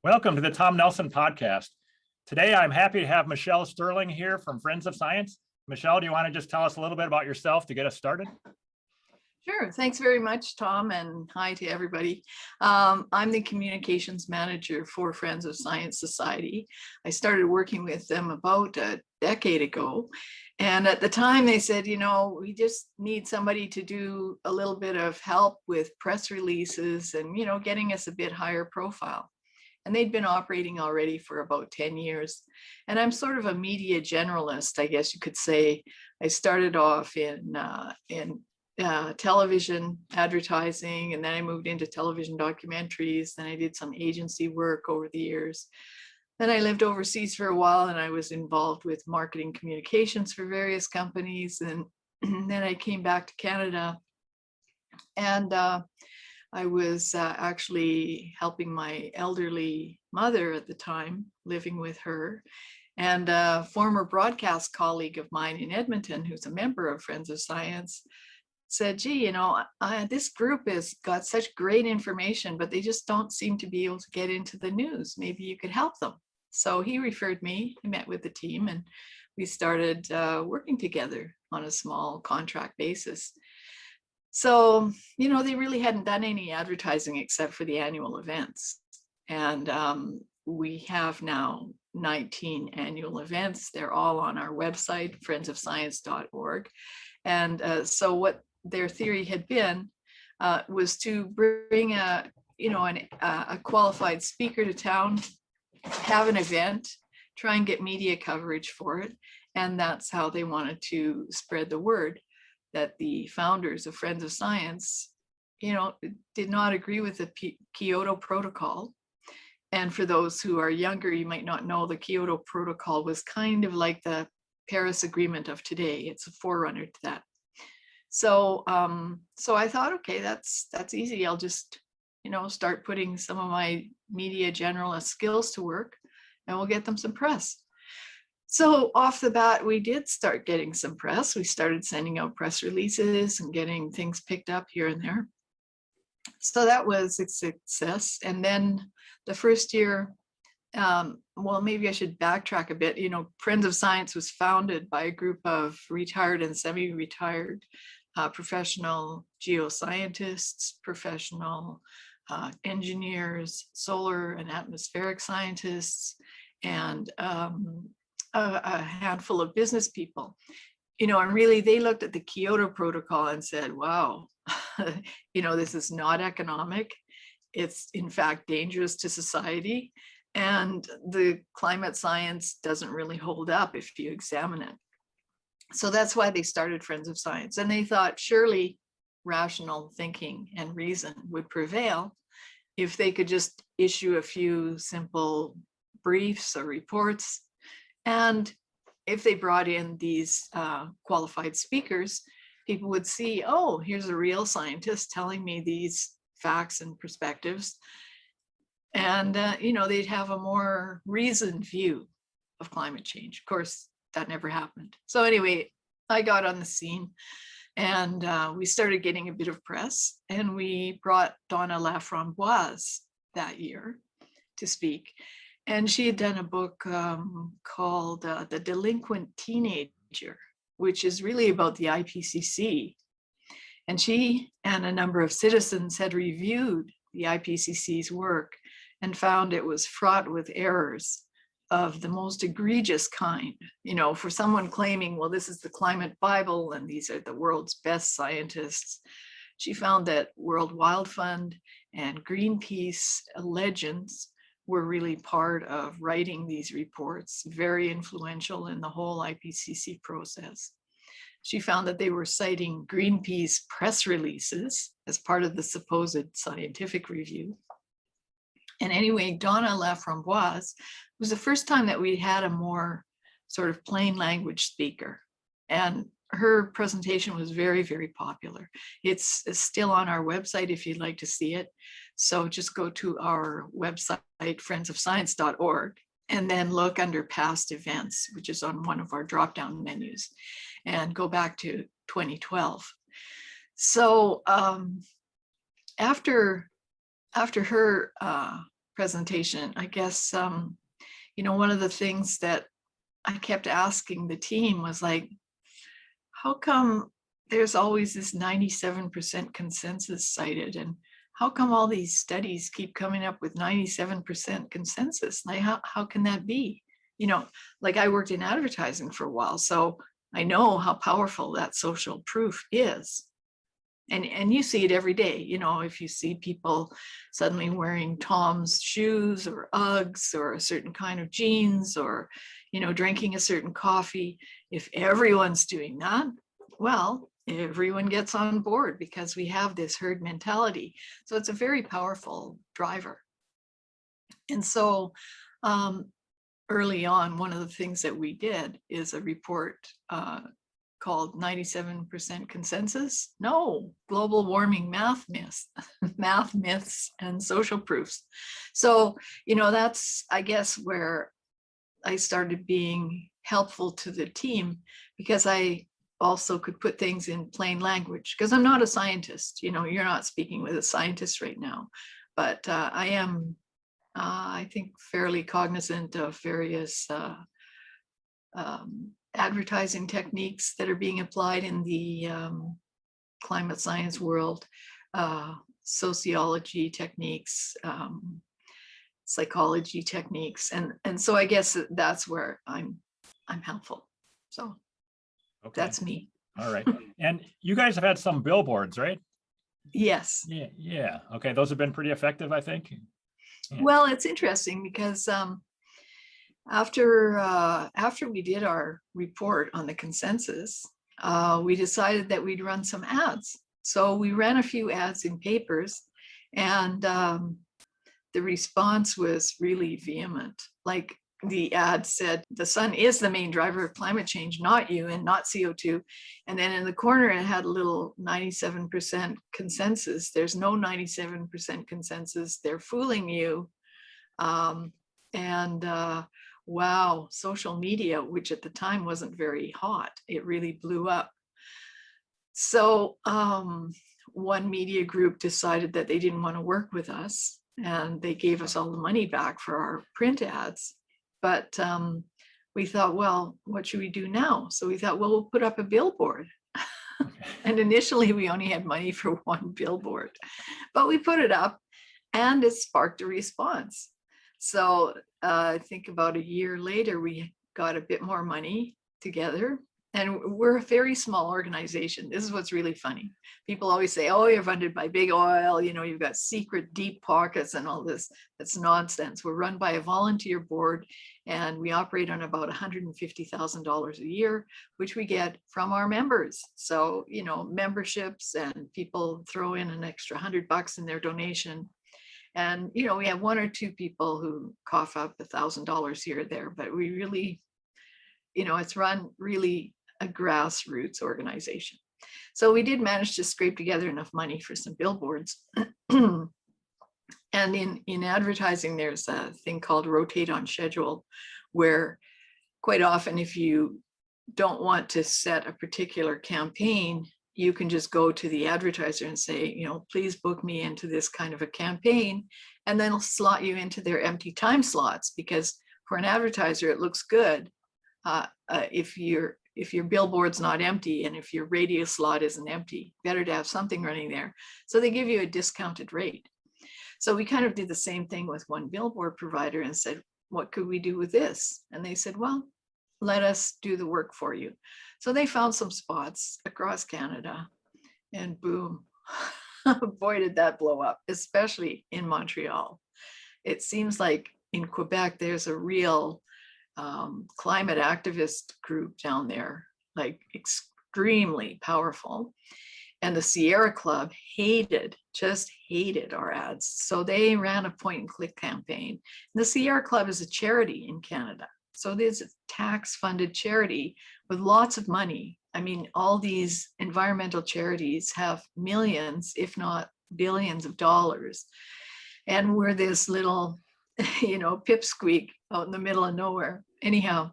Welcome to the Tom Nelson podcast. Today, I'm happy to have Michelle Stirling here from Friends of Science. Michelle, do you want to just tell us a little bit about yourself to get us started? Sure. Thanks very much, Tom, and hi to everybody. I'm the communications manager for Friends of Science Society. I started working with them about a decade ago. And at the time they said, we just need somebody to do a little bit of help with press releases and, getting us a bit higher profile. And they'd been operating already for about 10 years. And I'm sort of a media generalist, I guess you could say. I started off in television advertising, and then I moved into television documentaries. Then I did some agency work over the years. Then I lived overseas for a while, and I was involved with marketing communications for various companies. And then I came back to Canada, and I was actually helping my elderly mother at the time, living with her. And a former broadcast colleague of mine in Edmonton, who's a member of Friends of Science, said, gee, this group has got such great information, but they just don't seem to be able to get into the news. Maybe you could help them. So he referred me. I met with the team, and we started working together on a small contract basis. So, they really hadn't done any advertising except for the annual events. And we have now 19 annual events. They're all on our website, friendsofscience.org. And so what their theory had been was to bring a qualified speaker to town, have an event, try and get media coverage for it. And that's how they wanted to spread the word that the founders of Friends of Science, did not agree with the Kyoto Protocol. And for those who are younger, you might not know, the Kyoto Protocol was kind of like the Paris Agreement of today. It's a forerunner to that. So I thought, okay, that's easy. I'll just, start putting some of my media generalist skills to work, and we'll get them some press. So off the bat, we did start getting some press. We started sending out press releases and getting things picked up here and there. So that was a success. And then the first year, maybe I should backtrack a bit. Friends of Science was founded by a group of retired and semi-retired professional geoscientists, professional engineers, solar and atmospheric scientists, and a handful of business people. And really they looked at the Kyoto Protocol and said, wow, this is not economic. It's in fact dangerous to society. And the climate science doesn't really hold up if you examine it. So that's why they started Friends of Science. And they thought surely rational thinking and reason would prevail if they could just issue a few simple briefs or reports. And if they brought in these qualified speakers, people would see, oh, here's a real scientist telling me these facts and perspectives. And, they'd have a more reasoned view of climate change. Of course, that never happened. So anyway, I got on the scene, and we started getting a bit of press, and we brought Donna Laframboise that year to speak. And she had done a book called The Delinquent Teenager, which is really about the IPCC. And she and a number of citizens had reviewed the IPCC's work and found it was fraught with errors of the most egregious kind. For someone claiming, well, this is the climate Bible and these are the world's best scientists, she found that World Wild Fund and Greenpeace legends were really part of writing these reports, very influential in the whole IPCC process. She found that they were citing Greenpeace press releases as part of the supposed scientific review. And anyway, Donna Laframboise was the first time that we had a more sort of plain language speaker. And her presentation was very, very popular. It's still on our website if you'd like to see it. So just go to our website, friendsofscience.org, and then look under past events, which is on one of our drop-down menus, and go back to 2012. So after her presentation, I guess, one of the things that I kept asking the team was like, how come there's always this 97% consensus cited? And how come all these studies keep coming up with 97% consensus? Like, how can that be? Like I worked in advertising for a while, so I know how powerful that social proof is. And you see it every day, if you see people suddenly wearing Tom's shoes or Uggs or a certain kind of jeans or, drinking a certain coffee, if everyone's doing that, well, everyone gets on board because we have this herd mentality. So it's a very powerful driver. And so early on, one of the things that we did is a report called 97% consensus. No, global warming math myths, math myths and social proofs. So, that's, I guess, where I started being helpful to the team, because I also could put things in plain language, because I'm not a scientist. You're not speaking with a scientist right now, but I am, I think, fairly cognizant of various advertising techniques that are being applied in the climate science world, sociology techniques, psychology techniques, and so I guess that's where I'm helpful. So Okay. that's me. All right. And you guys have had some billboards, right? Yes. Yeah. Okay. Those have been pretty effective, I think. Yeah. Well, it's interesting because after we did our report on the consensus, we decided that we'd run some ads. So we ran a few ads in papers, and the response was really vehement. Like, the ad said, the sun is the main driver of climate change, not you and not CO2. And then in the corner, it had a little 97% consensus. There's no 97% consensus. They're fooling you. Wow, social media, which at the time wasn't very hot, it really blew up. So one media group decided that they didn't want to work with us, and they gave us all the money back for our print ads. But we thought, well, what should we do now? So we thought, well, we'll put up a billboard. And initially we only had money for one billboard, but we put it up and it sparked a response. So I think about a year later, we got a bit more money together, and we're a very small organization. This is what's really funny. People always say, oh, you're funded by big oil, you've got secret deep pockets and all this. That's nonsense. We're run by a volunteer board, and we operate on about $150,000 a year, which we get from our members. So, memberships, and people throw in an extra $100 in their donation. And, we have one or two people who cough up $1,000 here or there, but we really, it's run really a grassroots organization. So we did manage to scrape together enough money for some billboards. And in advertising, there's a thing called rotate on schedule, where quite often, if you don't want to set a particular campaign, you can just go to the advertiser and say, please book me into this kind of a campaign, and then they'll slot you into their empty time slots, because for an advertiser, it looks good if your billboard's not empty, and if your radio slot isn't empty, better to have something running there. So they give you a discounted rate. So we kind of did the same thing with one billboard provider and said, what could we do with this? And they said, well, let us do the work for you. So they found some spots across Canada, and boom, boy, did that blow up, especially in Montreal. It seems like in Quebec, there's a real climate activist group down there, like extremely powerful. And the Sierra Club just hated our ads. So they ran a point and click campaign. And the Sierra Club is a charity in Canada. So there's a tax-funded charity with lots of money. I mean, all these environmental charities have millions, if not billions of dollars. And we're this little, pipsqueak out in the middle of nowhere. Anyhow,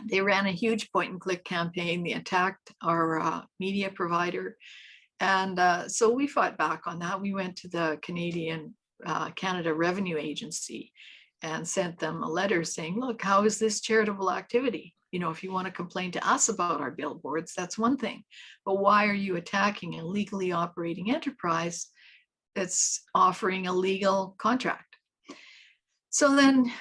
they ran a huge point and click campaign. They attacked our media provider. And so we fought back on that. We went to the Canadian Canada Revenue Agency and sent them a letter saying, look, how is this charitable activity? You know, if you want to complain to us about our billboards, that's one thing. But why are you attacking a legally operating enterprise that's offering a legal contract? So then,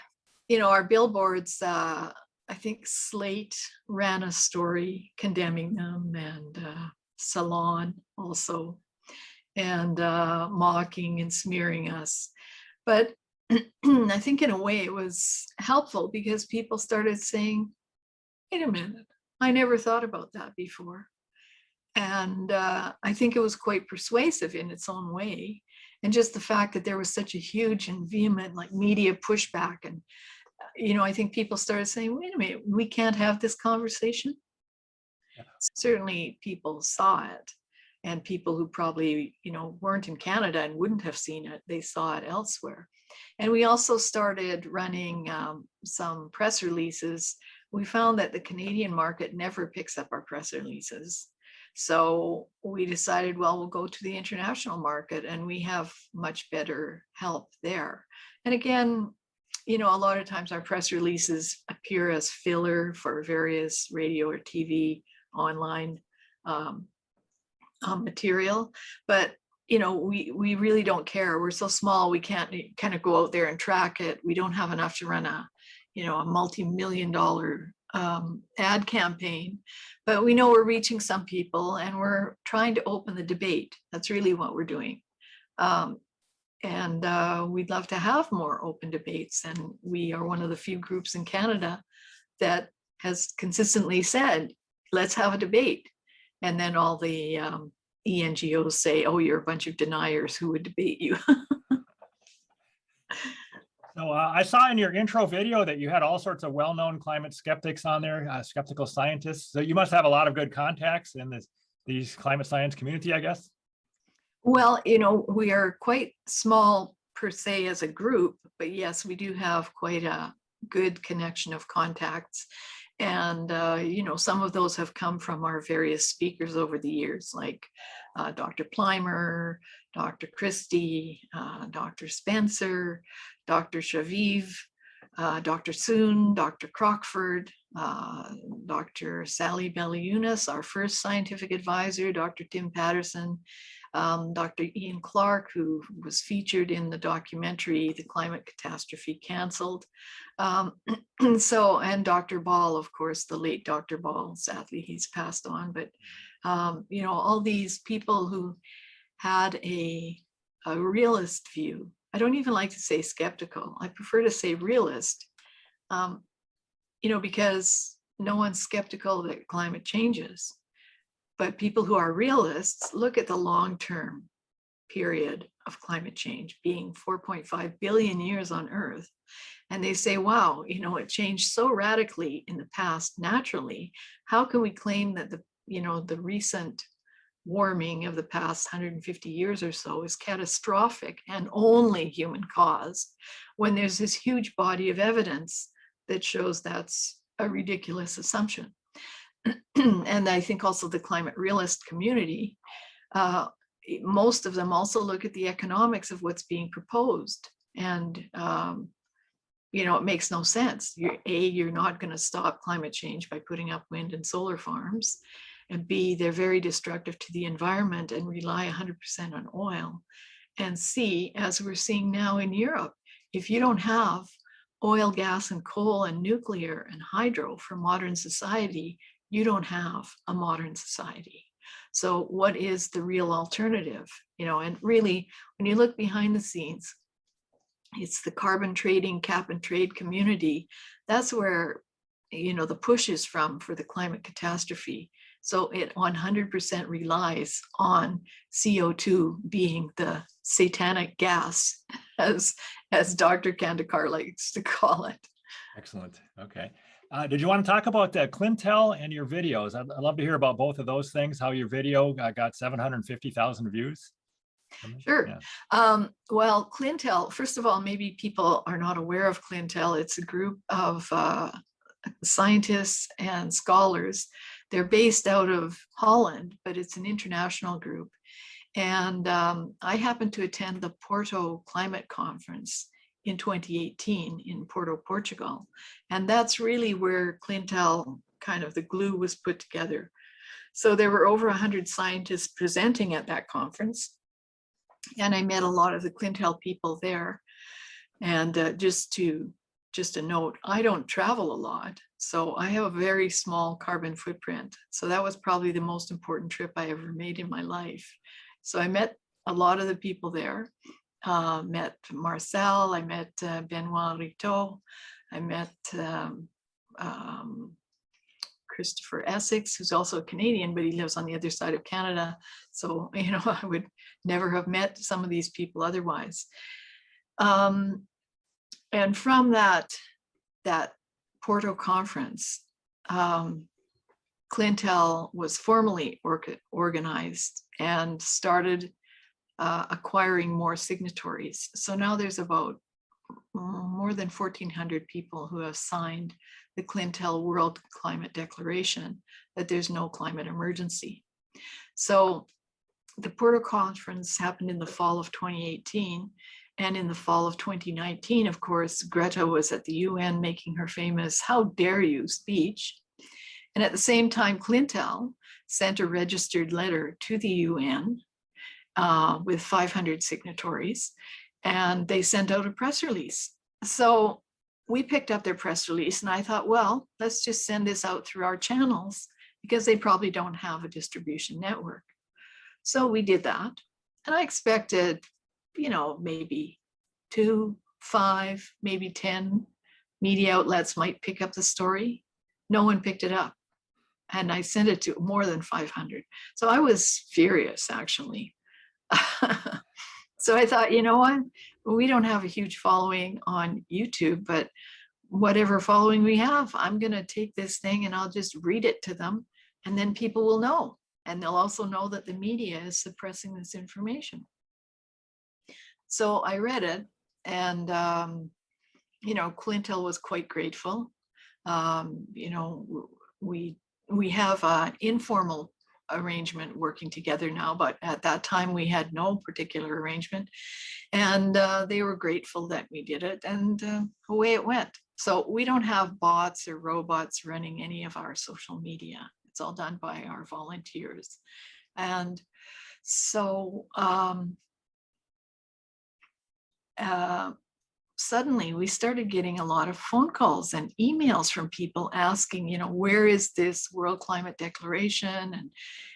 you know, our billboards, I think Slate ran a story condemning them, and Salon also, and mocking and smearing us. But I think in a way it was helpful because people started saying, wait a minute, I never thought about that before. And I think it was quite persuasive in its own way. And just the fact that there was such a huge and vehement like media pushback, and you know, I think people started saying, wait a minute, we can't have this conversation. Yeah. Certainly people saw it, and people who probably, you know, weren't in Canada and wouldn't have seen it, they saw it elsewhere. And we also started running some press releases. We found that the Canadian market never picks up our press releases. So we decided, well, we'll go to the international market, and we have much better help there. And again, you know, a lot of times our press releases appear as filler for various radio or TV online material, but you know, we really don't care. We're so small, we can't kind of go out there and track it. We don't have enough to run a, you know, a multi-million-dollar ad campaign, but we know we're reaching some people, and we're trying to open the debate. That's really what we're doing. And we'd love to have more open debates. And we are one of the few groups in Canada that has consistently said, let's have a debate. And then all the ENGOs say, oh, you're a bunch of deniers, who would debate you? So I saw in your intro video that you had all sorts of well-known climate skeptics on there, skeptical scientists. So you must have a lot of good contacts in these climate science community, I guess. Well, you know, we are quite small per se as a group, but yes, we do have quite a good connection of contacts. And, you know, some of those have come from our various speakers over the years, like Dr. Plimer, Dr. Christie, Dr. Spencer, Dr. Shaviv, Dr. Soon, Dr. Crockford, Dr. Sally Belliunas, our first scientific advisor, Dr. Tim Patterson, Dr. Ian Clark, who was featured in the documentary, The Climate Catastrophe Cancelled. And Dr. Ball, of course, the late Dr. Ball, sadly, he's passed on, but, you know, all these people who had a realist view. I don't even like to say skeptical. I prefer to say realist, you know, because no one's skeptical that climate changes. But people who are realists look at the long-term period of climate change being 4.5 billion years on Earth. And they say, wow, you know, it changed so radically in the past naturally. How can we claim that the recent warming of the past 150 years or so is catastrophic and only human caused, when there's this huge body of evidence that shows that's a ridiculous assumption? And I think also the climate realist community, most of them also look at the economics of what's being proposed. And, you know, it makes no sense. You're not going to stop climate change by putting up wind and solar farms. And B, they're very destructive to the environment and rely 100% on oil. And C, as we're seeing now in Europe, if you don't have oil, gas, and coal and nuclear and hydro for modern society, you don't have a modern society. So what is the real alternative? You know, and really, when you look behind the scenes, it's the carbon trading, cap and trade community. That's where, you know, the push is from for the climate catastrophe. So it 100% relies on CO2 being the satanic gas, as Dr. Kandikar likes to call it. Excellent. Okay. Did you want to talk about Clintel and your videos? I'd love to hear about both of those things, how your video got 750,000 views. Sure. Yeah. Well, Clintel, first of all, maybe people are not aware of Clintel. It's a group of scientists and scholars. They're based out of Holland, but it's an international group. And I happened to attend the Porto Climate Conference in 2018 in Porto, Portugal. And that's really where Clintel, kind of the glue was put together. So there were over 100 scientists presenting at that conference. And I met a lot of the Clintel people there. And just a note, I don't travel a lot. So I have a very small carbon footprint. So that was probably the most important trip I ever made in my life. So I met a lot of the people there, met Marcel, I met Benoit Riteau, I met Christopher Essex, who's also a Canadian, but he lives on the other side of Canada. So, you know, I would never have met some of these people otherwise. And from that Porto conference, Clintel was formally organized and started acquiring more signatories. So now there's about more than 1,400 people who have signed the Clintel World Climate Declaration that there's no climate emergency. So the Porto conference happened in the fall of 2018. And in the fall of 2019, of course, Greta was at the UN making her famous "How dare you" speech. And at the same time, Clintel sent a registered letter to the UN with 500 signatories, and they sent out a press release. So we picked up their press release, and I thought, well, let's just send this out through our channels because they probably don't have a distribution network. So we did that, and I expected, you know, maybe 2, 5, maybe 10 media outlets might pick up the story. No one picked it up. And I sent it to more than 500. So I was furious, actually. So I thought, you know what? We don't have a huge following on YouTube, but whatever following we have, I'm going to take this thing and I'll just read it to them. And then people will know. And they'll also know that the media is suppressing this information. So I read it, and you know, Clintel was quite grateful. You know, we have an informal arrangement working together now, but at that time we had no particular arrangement, and they were grateful that we did it, and away it went. So we don't have bots or robots running any of our social media. It's all done by our volunteers. And so suddenly we started getting a lot of phone calls and emails from people asking, you know, where is this World Climate Declaration?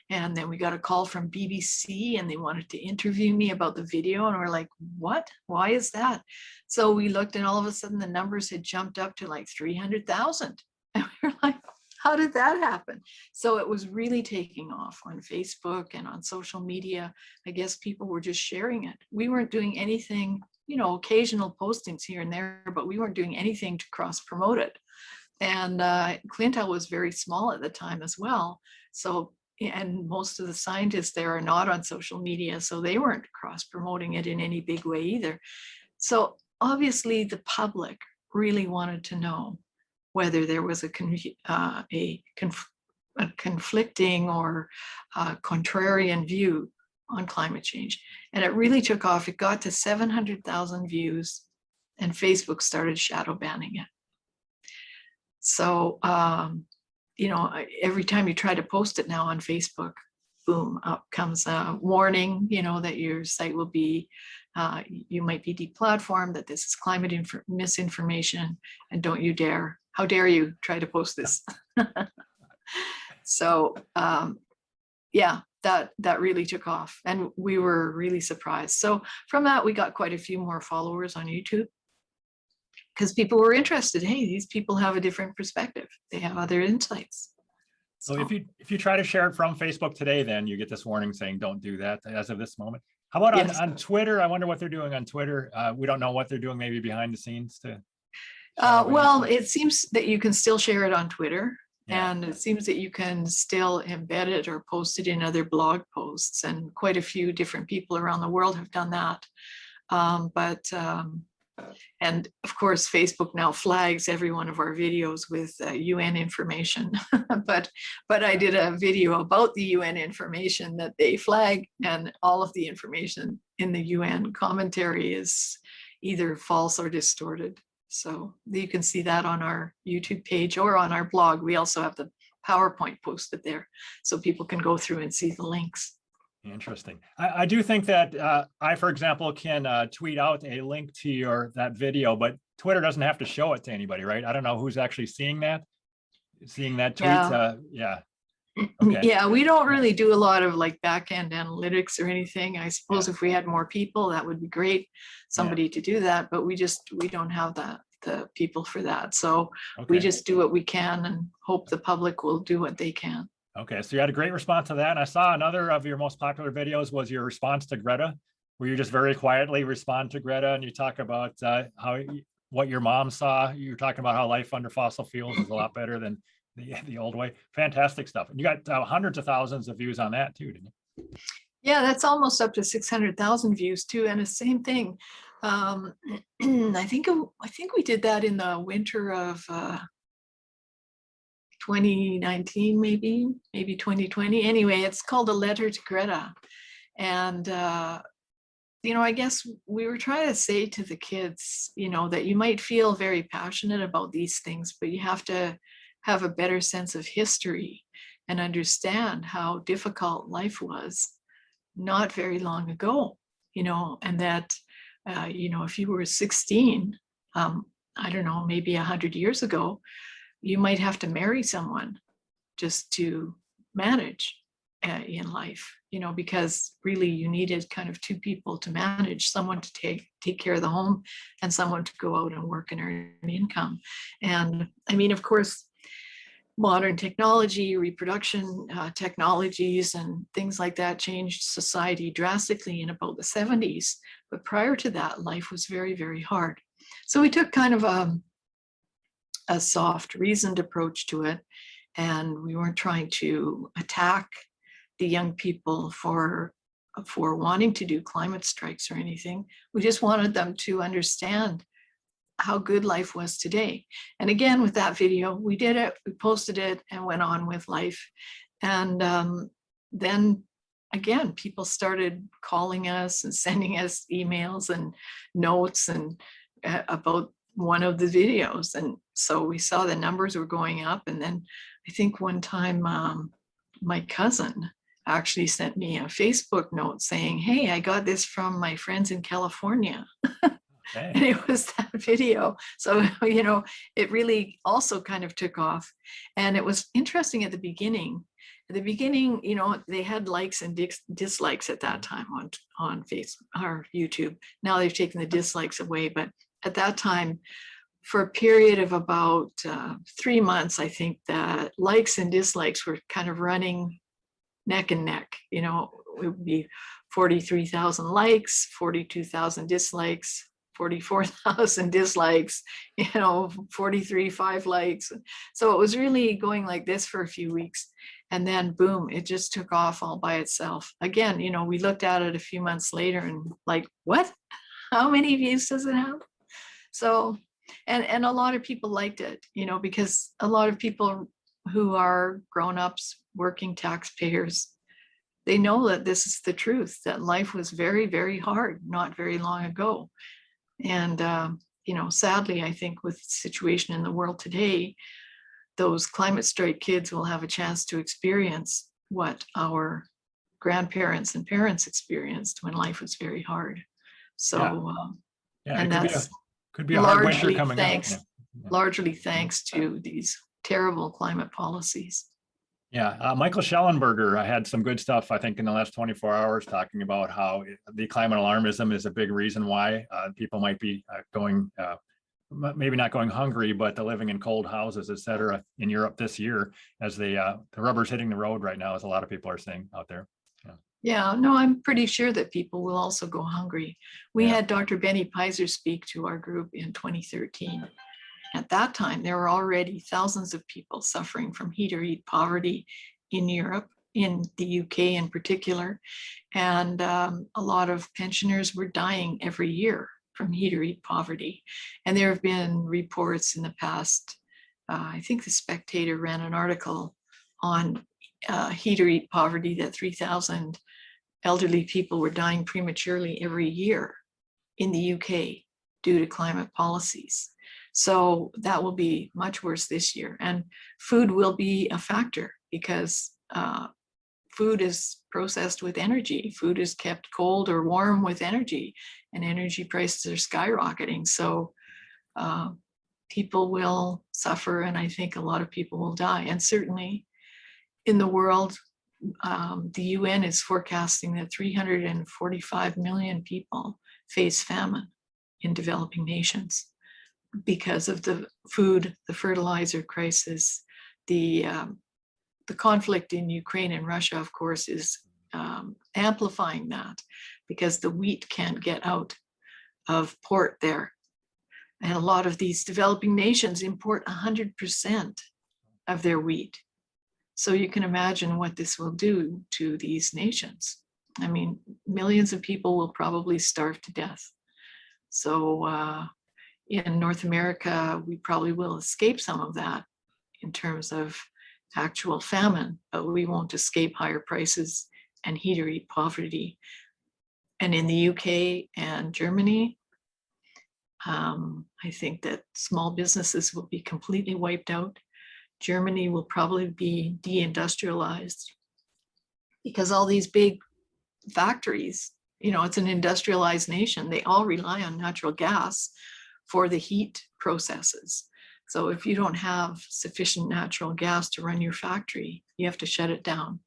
And then we got a call from BBC, and they wanted to interview me about the video. And we're like, what? Why is that? So we looked, and all of a sudden the numbers had jumped up to like 300,000. And we were like, how did that happen? So it was really taking off on Facebook and on social media. I guess people were just sharing it. We weren't doing anything, you know, occasional postings here and there, but we weren't doing anything to cross promote it. And Clintel was very small at the time as well. So, and most of the scientists there are not on social media, so they weren't cross promoting it in any big way either. So obviously the public really wanted to know whether there was a conflicting or contrarian view on climate change. And it really took off. It got to 700,000 views, and Facebook started shadow banning it. So, you know, every time you try to post it now on Facebook, boom, up comes a warning, you know, that your site will be, you might be deplatformed, that this is climate misinformation, and don't you dare, how dare you try to post this? So, yeah, that really took off, and we were really surprised. So from that, we got quite a few more followers on YouTube, because people were interested. Hey, these people have a different perspective. They have other insights. So if you try to share it from Facebook today, then you get this warning saying don't do that as of this moment. How about Yes. on Twitter? I wonder what they're doing on Twitter. We don't know what they're doing maybe behind the scenes to. Well, it seems that you can still share it on Twitter. Yeah. And it seems that you can still embed it or post it in other blog posts, and quite a few different people around the world have done that. And of course, Facebook now flags every one of our videos with UN information. but I did a video about the UN information that they flag, and all of the information in the UN commentary is either false or distorted. So you can see that on our YouTube page or on our blog. We also have the PowerPoint posted there, so people can go through and see the links. Interesting. I do think that I, for example, can tweet out a link to that video, but Twitter doesn't have to show it to anybody, right? I don't know who's actually seeing that tweet. Yeah. Okay. Yeah, we don't really do a lot of like back-end analytics or anything. I suppose if we had more people, that would be great, somebody to do that, but we don't have the people for that. So we just do what we can and hope the public will do what they can. Okay, so you had a great response to that. And I saw another of your most popular videos was your response to Greta, where you just very quietly respond to Greta and you talk about what your mom saw. You were talking about how life under fossil fuels is a lot better than the old way. Fantastic stuff. And you got hundreds of thousands of views on that too, didn't you? Yeah, that's almost up to 600,000 views too. And the same thing. I think we did that in the winter of 2019, maybe 2020. Anyway, it's called A Letter to Greta. And, I guess we were trying to say to the kids, that you might feel very passionate about these things, but you have to have a better sense of history and understand how difficult life was not very long ago, and that, if you were 16, I don't know, maybe 100 years ago, you might have to marry someone just to manage in life, because really you needed kind of two people to manage, someone to take care of the home and someone to go out and work and earn income. And I mean, of course, modern technology, reproduction technologies and things like that changed society drastically in about the 70s. But prior to that, life was very, very hard. So we took kind of a soft, reasoned approach to it. And we weren't trying to attack the young people for wanting to do climate strikes or anything. We just wanted them to understand how good life was today. And again, with that video, we did it, we posted it and went on with life. And then again, people started calling us and sending us emails and notes and about one of the videos. And so we saw the numbers were going up. And then I think one time my cousin actually sent me a Facebook note saying, hey, I got this from my friends in California. Okay. And it was that video. So, it really also kind of took off. And it was interesting at the beginning. At the beginning, they had likes and dislikes at that time on Facebook or YouTube. Now they've taken the dislikes away. But at that time, for a period of about 3 months, I think that likes and dislikes were kind of running neck and neck. It would be 43,000 likes, 42,000 dislikes, 44,000 dislikes, 5 likes. So it was really going like this for a few weeks. And then boom, it just took off all by itself. Again, we looked at it a few months later and like, what? How many views does it have? So, and a lot of people liked it, because a lot of people who are grown-ups, working taxpayers, they know that this is the truth, that life was very, very hard not very long ago. And, sadly, I think with the situation in the world today, those climate strike kids will have a chance to experience what our grandparents and parents experienced when life was very hard. So, and that's could be a hard winter coming thanks, up. Yeah. Largely thanks to these terrible climate policies. Yeah, Michael Schellenberger, I had some good stuff, I think, in the last 24 hours talking about how the climate alarmism is a big reason why people might be going, maybe not going hungry, but they're living in cold houses, et cetera, in Europe this year, as the rubber's hitting the road right now, as a lot of people are saying out there. Yeah, no, I'm pretty sure that people will also go hungry. We had Dr. Benny Pizer speak to our group in 2013. At that time, there were already thousands of people suffering from heat or eat poverty in Europe, in the UK in particular. And a lot of pensioners were dying every year from heat or eat poverty. And there have been reports in the past. I think the Spectator ran an article on heat or eat poverty, that 3,000 elderly people were dying prematurely every year in the UK due to climate policies. So that will be much worse this year. And food will be a factor because food is processed with energy. Food is kept cold or warm with energy, and energy prices are skyrocketing. So people will suffer, and I think a lot of people will die. And certainly in the world, the UN is forecasting that 345 million people face famine in developing nations because of the food, the fertilizer crisis, the conflict in Ukraine and Russia, of course, is amplifying that because the wheat can't get out of port there. And a lot of these developing nations import 100% of their wheat. So you can imagine what this will do to these nations. I mean, millions of people will probably starve to death. So in North America, we probably will escape some of that in terms of actual famine, but we won't escape higher prices and heat or eat poverty. And in the UK and Germany, I think that small businesses will be completely wiped out. Germany will probably be deindustrialized because all these big factories, you know, it's an industrialized nation. They all rely on natural gas for the heat processes. So if you don't have sufficient natural gas to run your factory, you have to shut it down.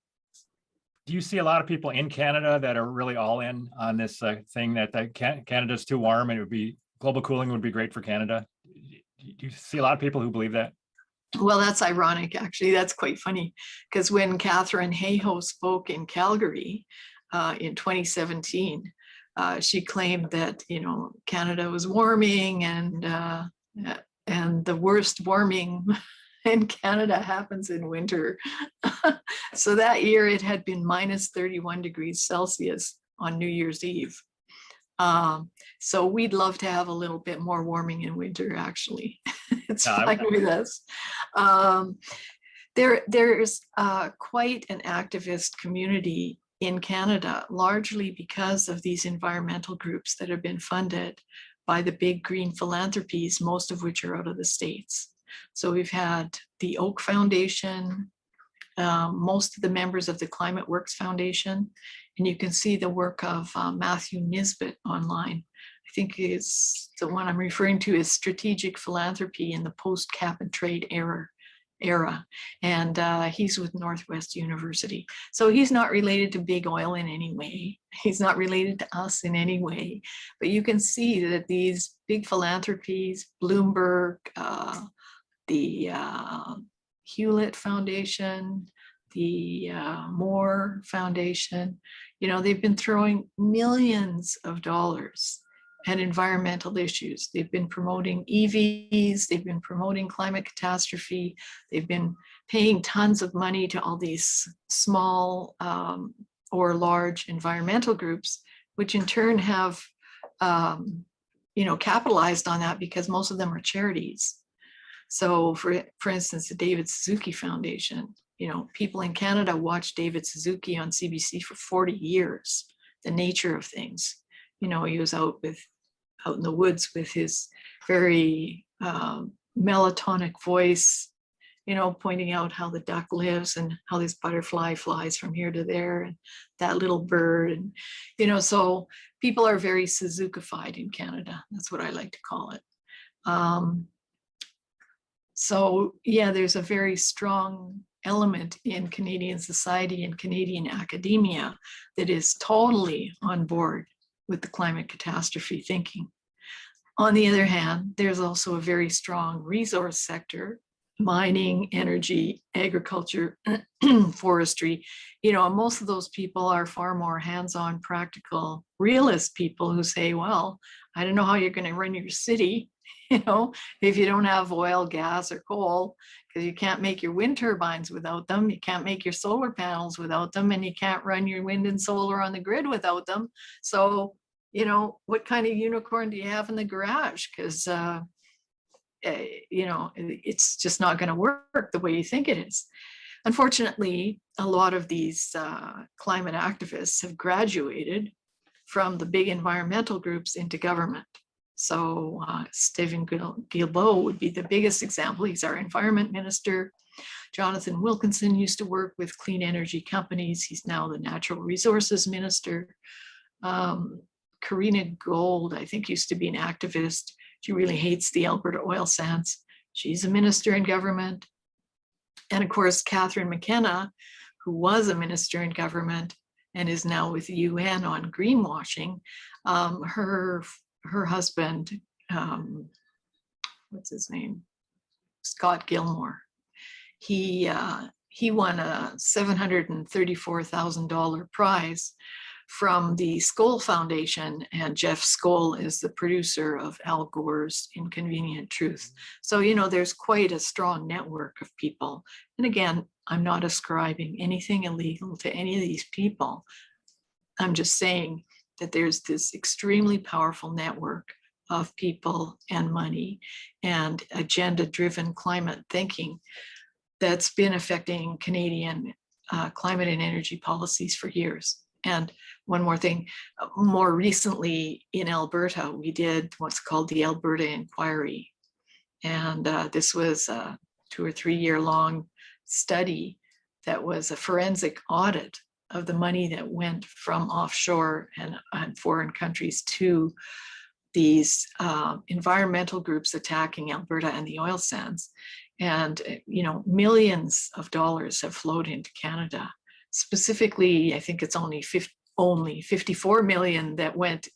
Do you see a lot of people in Canada that are really all in on this thing that Canada's too warm and it would be global cooling would be great for Canada? Do you see a lot of people who believe that? Well, that's ironic, actually. That's quite funny because when Catherine Hayhoe spoke in Calgary in 2017, she claimed that, you know, Canada was warming and the worst warming in Canada happens in winter. So that year it had been minus 31 degrees Celsius on New Year's Eve. So we'd love to have a little bit more warming in winter, actually. It's fine with us. There's quite an activist community in Canada, largely because of these environmental groups that have been funded by the big green philanthropies, most of which are out of the States. So we've had the Oak Foundation, most of the members of the Climate Works Foundation, and you can see the work of Matthew Nisbet online. I think is the one I'm referring to is Strategic Philanthropy in the Post-Cap and Trade era. And he's with Northwest University. So he's not related to big oil in any way. He's not related to us in any way. But you can see that these big philanthropies, Bloomberg, the Hewlett Foundation, the Moore Foundation, you know, they've been throwing millions of dollars at environmental issues. They've been promoting EVs, they've been promoting climate catastrophe, they've been paying tons of money to all these small or large environmental groups, which in turn have, you know, capitalized on that because most of them are charities. So for instance, the David Suzuki Foundation, you know, people in Canada watch David Suzuki on CBC for 40 years, the nature of things. You know, he was out in the woods with his very melatonin voice, you know, pointing out how the duck lives and how this butterfly flies from here to there and that little bird. And, you know, so people are very Suzukified in Canada. That's what I like to call it. So yeah, there's a very strong element in Canadian society and Canadian academia that is totally on board with the climate catastrophe thinking. On the other hand, there's also a very strong resource sector, mining, energy, agriculture, forestry, you know, and most of those people are far more hands-on, practical, realist people who say, well, I don't know how you're going to run your city, you know, if you don't have oil, gas, or coal, because you can't make your wind turbines without them, you can't make your solar panels without them, and you can't run your wind and solar on the grid without them. So what kind of unicorn do you have in the garage? Because, it's just not going to work the way you think it is. Unfortunately, a lot of these climate activists have graduated from the big environmental groups into government. So Stephen Guilbeault would be the biggest example. He's our environment minister. Jonathan Wilkinson used to work with clean energy companies. He's now the natural resources minister. Karina Gold, I think, used to be an activist. She really hates the Alberta oil sands. She's a minister in government. And of course, Catherine McKenna, who was a minister in government and is now with the UN on greenwashing, her husband, what's his name? Scott Gilmore. He won a $734,000 prize from the Skoll Foundation, and Jeff Skoll is the producer of Al Gore's Inconvenient Truth. So, there's quite a strong network of people. And again, I'm not ascribing anything illegal to any of these people. I'm just saying that there's this extremely powerful network of people and money and agenda-driven climate thinking that's been affecting Canadian climate and energy policies for years. And one more thing, more recently in Alberta, we did what's called the Alberta Inquiry. And this was a 2 or 3 year long study that was a forensic audit of the money that went from offshore and foreign countries to these environmental groups attacking Alberta and the oil sands. And, millions of dollars have flowed into Canada. Specifically, I think it's only 54 million that went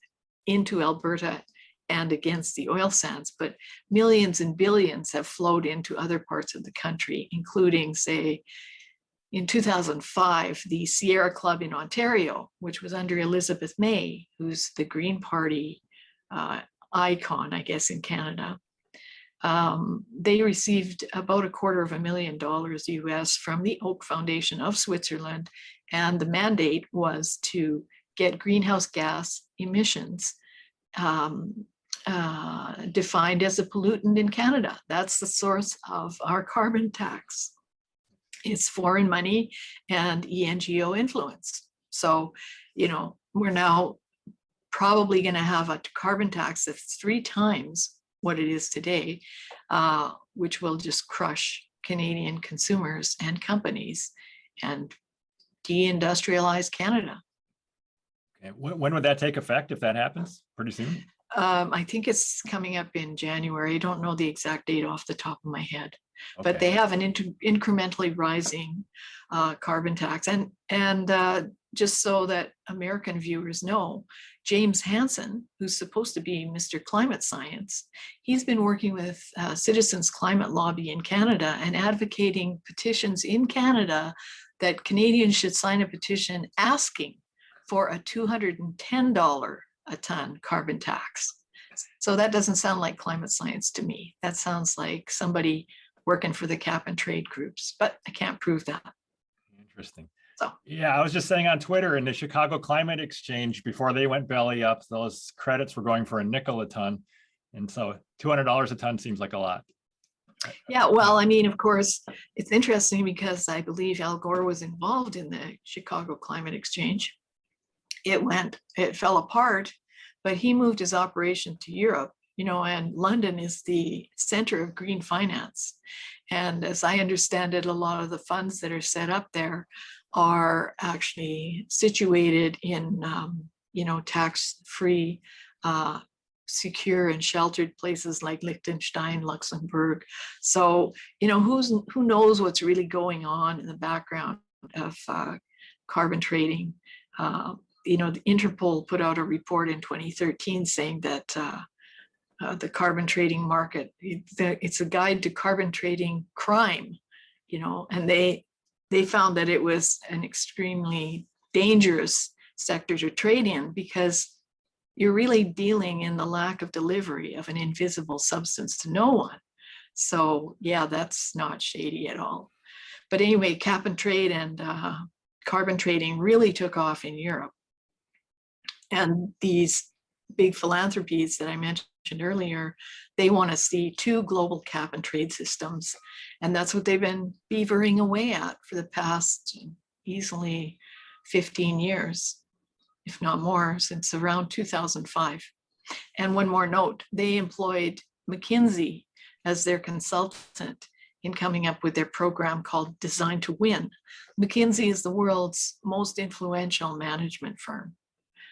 into Alberta and against the oil sands, but millions and billions have flowed into other parts of the country, including, say, in 2005, the Sierra Club in Ontario, which was under Elizabeth May, who's the Green Party icon, I guess, in Canada. They received about $250,000 US from the Oak Foundation of Switzerland, and the mandate was to get greenhouse gas emissions defined as a pollutant in Canada. That's the source of our carbon tax. It's foreign money and ENGO influence. So, we're now probably going to have a carbon tax that's 3 times what it is today, which will just crush Canadian consumers and companies and deindustrialize Canada. Okay. When would that take effect if that happens? Pretty soon? I think it's coming up in January. I don't know the exact date off the top of my head, Okay. but they have an incrementally rising carbon tax. And just so that American viewers know, James Hansen, who's supposed to be Mr. Climate Science, he's been working with Citizens Climate Lobby in Canada and advocating petitions in Canada that Canadians should sign a petition asking for a $210 a ton carbon tax. So that doesn't sound like climate science to me. That sounds like somebody working for the cap and trade groups, but I can't prove that. Interesting. So yeah, I was just saying on Twitter, in the Chicago Climate Exchange, before they went belly up, those credits were going for $0.05 a ton. And so $200 a ton seems like a lot. yeah, well, I mean, of course, it's interesting because I believe Al Gore was involved in the Chicago Climate Exchange. It fell apart, but he moved his operation to Europe, and London is the center of green finance. And as I understand it, a lot of the funds that are set up there are actually situated in, tax-free, secure and sheltered places like Liechtenstein, Luxembourg. So, who knows what's really going on in the background of carbon trading. The Interpol put out a report in 2013 saying that the carbon trading market, it's a guide to carbon trading crime, and they found that it was an extremely dangerous sector to trade in because you're really dealing in the lack of delivery of an invisible substance to no one. So yeah, that's not shady at all. But anyway, cap and trade and carbon trading really took off in Europe. And these big philanthropies that I mentioned earlier, they want to see 2 global cap and trade systems. And that's what they've been beavering away at for the past easily 15 years, if not more, since around 2005. And one more note, they employed McKinsey as their consultant in coming up with their program called Design to Win. McKinsey is the world's most influential management firm.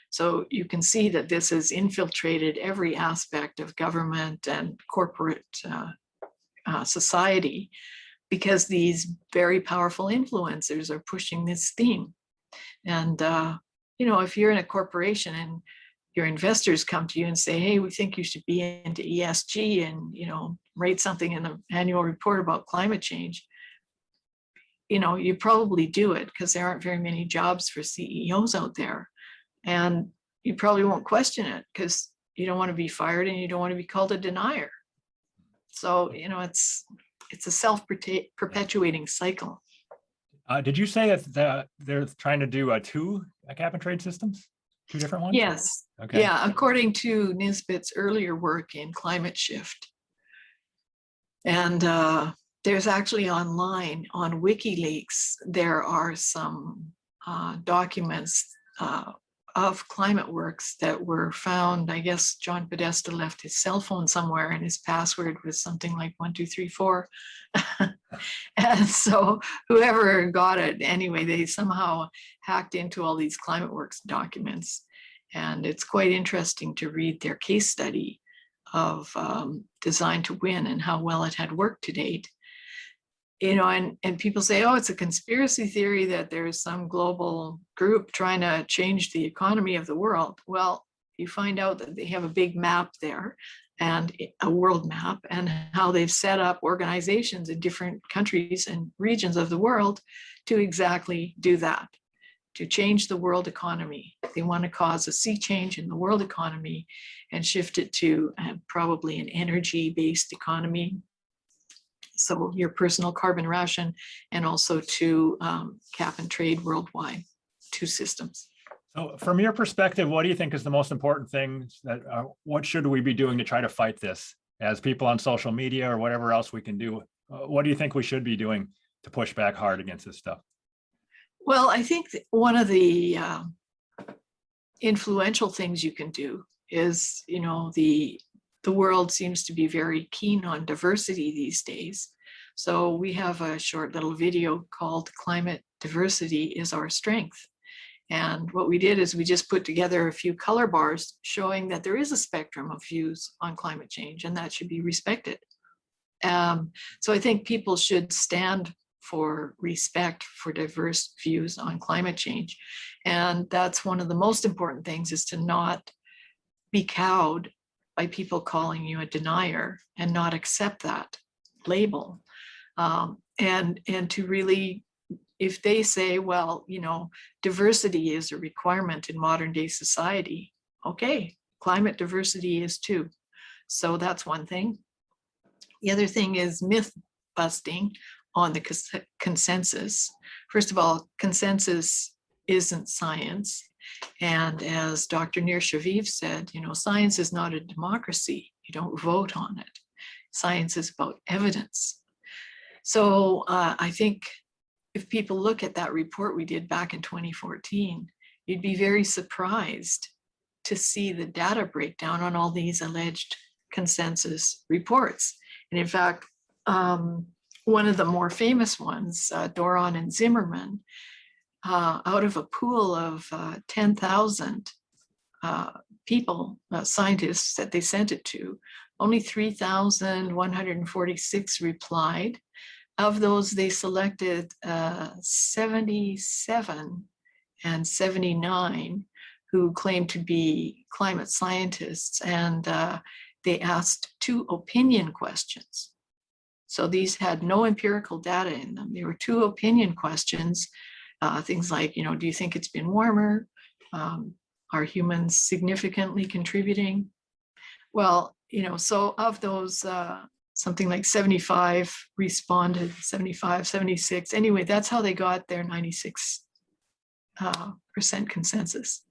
So you can see that this has infiltrated every aspect of government and corporate society, because these very powerful influencers are pushing this theme. And, if you're in a corporation and your investors come to you and say, hey, we think you should be into ESG and, write something in the annual report about climate change, you probably do it because there aren't very many jobs for CEOs out there. And you probably won't question it because you don't want to be fired and you don't want to be called a denier. So, it's a self-perpetuating cycle. Did you say that they're trying to do 2 cap and trade systems? 2 different ones? Yes. Okay. Yeah, according to Nisbet's earlier work in Climate Shift. And there's actually online on WikiLeaks, there are some documents of climate works that were found. I guess John Podesta left his cell phone somewhere and his password was something like 1234. And so whoever got it, anyway, they somehow hacked into all these climate works documents. And it's quite interesting to read their case study of Design to Win and how well it had worked to date. And people say, oh, it's a conspiracy theory that there's some global group trying to change the economy of the world. Well, you find out that they have a big map there, and a world map, and how they've set up organizations in different countries and regions of the world to exactly do that, to change the world economy. They want to cause a sea change in the world economy and shift it to probably an energy-based economy. So your personal carbon ration, and also to cap and trade worldwide, 2 systems. So from your perspective, what do you think is the most important thing that what should we be doing to try to fight this as people on social media or whatever else we can do? What do you think we should be doing to push back hard against this stuff? Well, I think one of the influential things you can do is, the world seems to be very keen on diversity these days. So we have a short little video called Climate Diversity is Our Strength. And what we did is we just put together a few color bars showing that there is a spectrum of views on climate change, and that should be respected. So I think people should stand for respect for diverse views on climate change. And that's one of the most important things, is to not be cowed by people calling you a denier and not accept that label. And to really, if they say, well, diversity is a requirement in modern day society, okay, climate diversity is too. So that's one thing. The other thing is myth busting on the consensus. First of all, consensus isn't science. And as Dr. Nir Shaviv said, science is not a democracy. You don't vote on it. Science is about evidence. So I think if people look at that report we did back in 2014, you'd be very surprised to see the data breakdown on all these alleged consensus reports. And in fact, one of the more famous ones, Doron and Zimmerman, out of a pool of 10,000 people, scientists that they sent it to, only 3,146 replied. Of those, they selected 77 and 79 who claimed to be climate scientists, and they asked 2 opinion questions. So these had no empirical data in them. They were 2 opinion questions. Things like, do you think it's been warmer? Are humans significantly contributing? Well, so of those, something like 75 responded, 75, 76. Anyway, that's how they got their 96% consensus.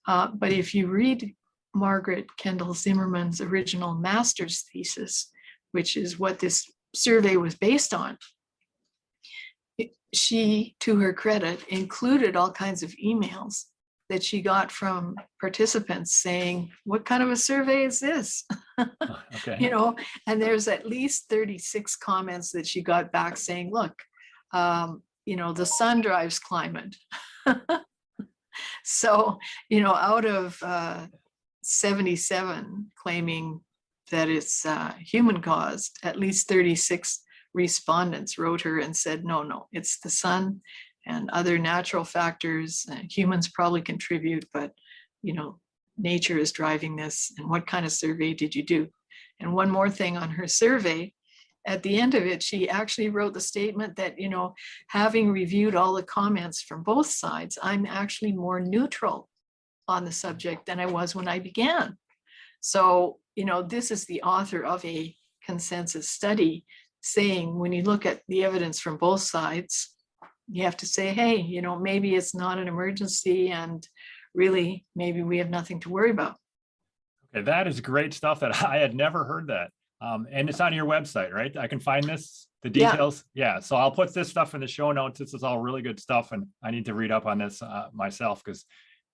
But if you read Margaret Kendall Zimmerman's original master's thesis, which is what this survey was based on. She, to her credit, included all kinds of emails that she got from participants saying, what kind of a survey is this? Okay. You know, and there's at least 36 comments that she got back saying, look, you know, the sun drives climate. So, you know, out of 77 claiming that it's human caused, at least 36 respondents wrote her and said, no, it's the sun and other natural factors. Humans probably contribute, but, you know, nature is driving this. And what kind of survey did you do? And one more thing on her survey, at the end of it, she actually wrote the statement that, you know, having reviewed all the comments from both sides, I'm actually more neutral on the subject than I was when I began. So, you know, this is the author of a consensus study saying, when you look at the evidence from both sides, you have to say, hey, you know, maybe it's not an emergency and really maybe we have nothing to worry about. Okay, that is great stuff that I had never heard that. And it's on your website, right? I can find this, the details. Yeah. So I'll put this stuff in the show notes. This is all really good stuff. And I need to read up on this myself, because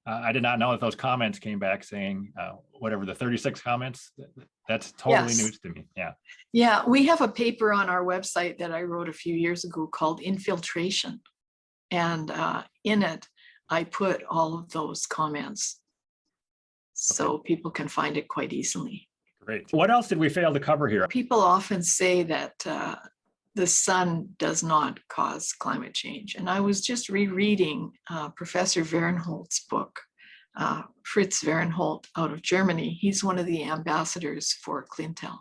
I did not know that those comments came back saying whatever, the 36 comments. That's totally news to me. Yeah. Yeah. We have a paper on our website that I wrote a few years ago called Infiltration. And in it, I put all of those comments. So people can find it quite easily. Great. What else did we fail to cover here? People often say that the sun does not cause climate change. And I was just rereading Professor Verenholt's book, Fritz Verenholt out of Germany. He's one of the ambassadors for Clintel.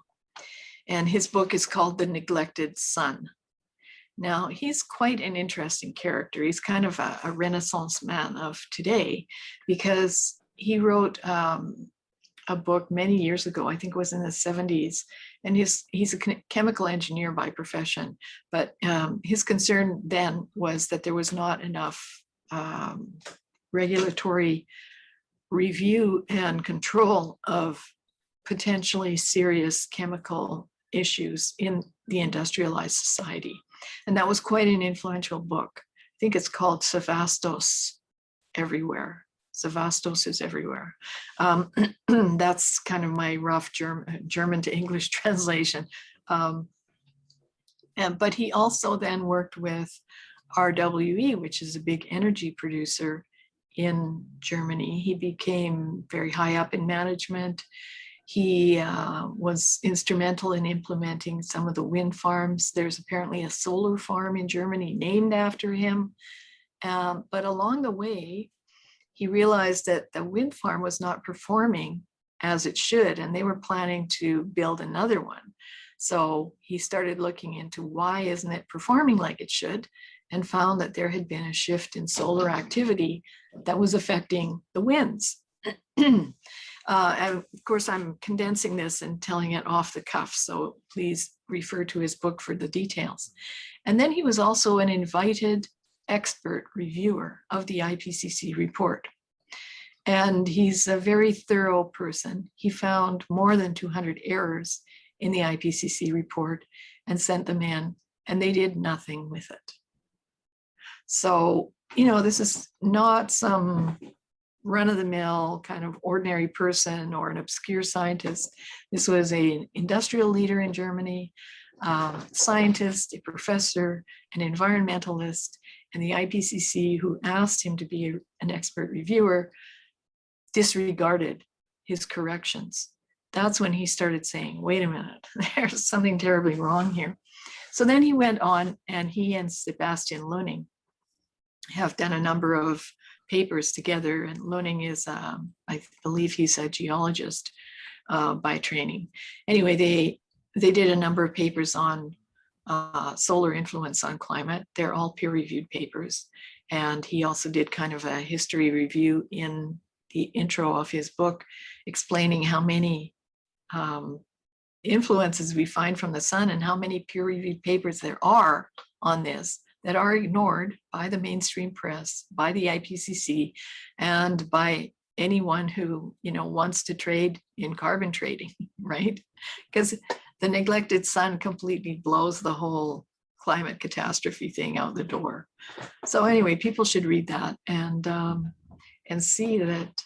And his book is called The Neglected Sun. Now, he's quite an interesting character. He's kind of a Renaissance man of today, because he wrote a book many years ago, I think it was in the 70s, and he's a chemical engineer by profession, but his concern then was that there was not enough regulatory review and control of potentially serious chemical issues in the industrialized society. And that was quite an influential book. I think it's called Sevastos Everywhere. Sevastos is everywhere. That's kind of my rough German to English translation. But he also then worked with RWE, which is a big energy producer in Germany. He became very high up in management. He was instrumental in implementing some of the wind farms. There's apparently a solar farm in Germany named after him. But along the way, he realized that the wind farm was not performing as it should, and they were planning to build another one. So he started looking into why isn't it performing like it should, and found that there had been a shift in solar activity that was affecting the winds. And of course, I'm condensing this and telling it off the cuff, so please refer to his book for the details. And then he was also an invited expert reviewer of the IPCC report. And he's a very thorough person. He found more than 200 errors in the IPCC report and sent them in, and they did nothing with it. So, you know, this is not some run-of-the-mill kind of ordinary person or an obscure scientist. This was an industrial leader in Germany, scientist, a professor, an environmentalist, and the IPCC, who asked him to be an expert reviewer, disregarded his corrections. That's when he started saying, wait a minute, there's something terribly wrong here. So then he went on, and he and Sebastian Löning have done a number of papers together. And Löning is, I believe he's a geologist by training. Anyway, they did a number of papers on solar influence on climate. They're all peer-reviewed papers. And he also did kind of a history review in the intro of his book, explaining how many influences we find from the sun and how many peer-reviewed papers there are on this that are ignored by the mainstream press, by the IPCC, and by anyone who, wants to trade in carbon trading, right? Because the neglected son completely blows the whole climate catastrophe thing out the door. So anyway, people should read that and see that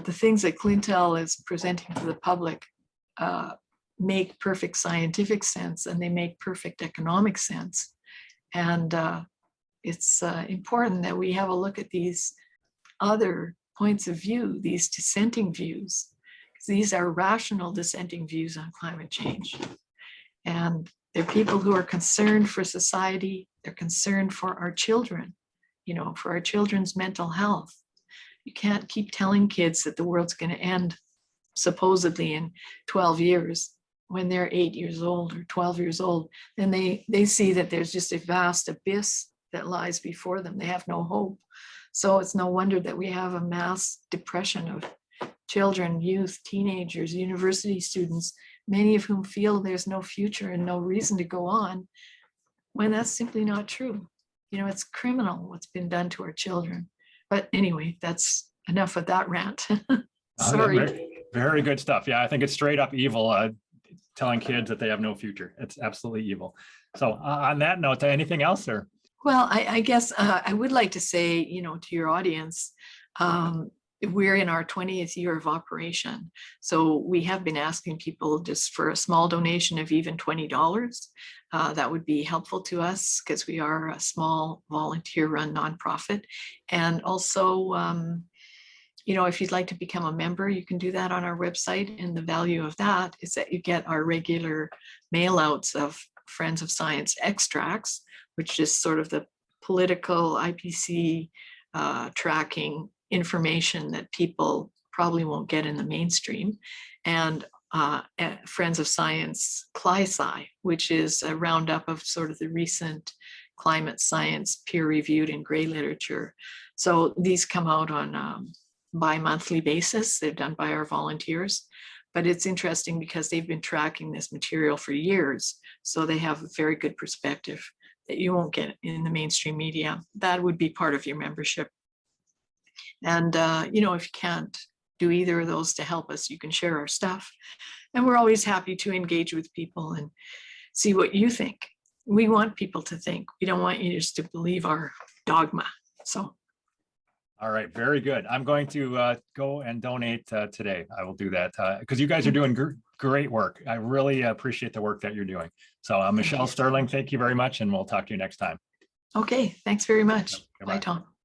the things that Clintel is presenting to the public make perfect scientific sense, and they make perfect economic sense. And it's important that we have a look at these other points of view, these dissenting views, because these are rational dissenting views on climate change. And they're people who are concerned for society. They're concerned for our children, for our children's mental health. You can't keep telling kids that the world's going to end supposedly in 12 years when they're 8 years old or 12 years old. Then they see that there's just a vast abyss that lies before them. They have no hope. So it's no wonder that we have a mass depression of children, youth, teenagers, university students, many of whom feel there's no future and no reason to go on, when that's simply not true. It's criminal what's been done to our children. But anyway, that's enough of that rant. Sorry. Very, very good stuff. Yeah, I think it's straight up evil, telling kids that they have no future. It's absolutely evil. So on that note, anything else, sir? Well, I guess I would like to say, to your audience, we're in our 20th year of operation. So we have been asking people just for a small donation of even $20. That would be helpful to us because we are a small volunteer-run nonprofit. And also, if you'd like to become a member, you can do that on our website. And the value of that is that you get our regular mail outs of Friends of Science extracts, which is sort of the political IPC tracking information that people probably won't get in the mainstream, and Friends of Science CLI-SCI, which is a roundup of sort of the recent climate science peer-reviewed and gray literature. So these come out on bi-monthly basis. They're done by our volunteers, but it's interesting because they've been tracking this material for years, so they have a very good perspective that you won't get in the mainstream media. That would be part of your membership. And, if you can't do either of those to help us, you can share our stuff. And we're always happy to engage with people and see what you think. We want people to think. We don't want you just to believe our dogma. So. All right, very good. I'm going to go and donate today. I will do that because you guys are doing great work. I really appreciate the work that you're doing. So Michelle Stirling, thank you very much, and we'll talk to you next time. Okay, thanks very much. Goodbye. Bye, Tom.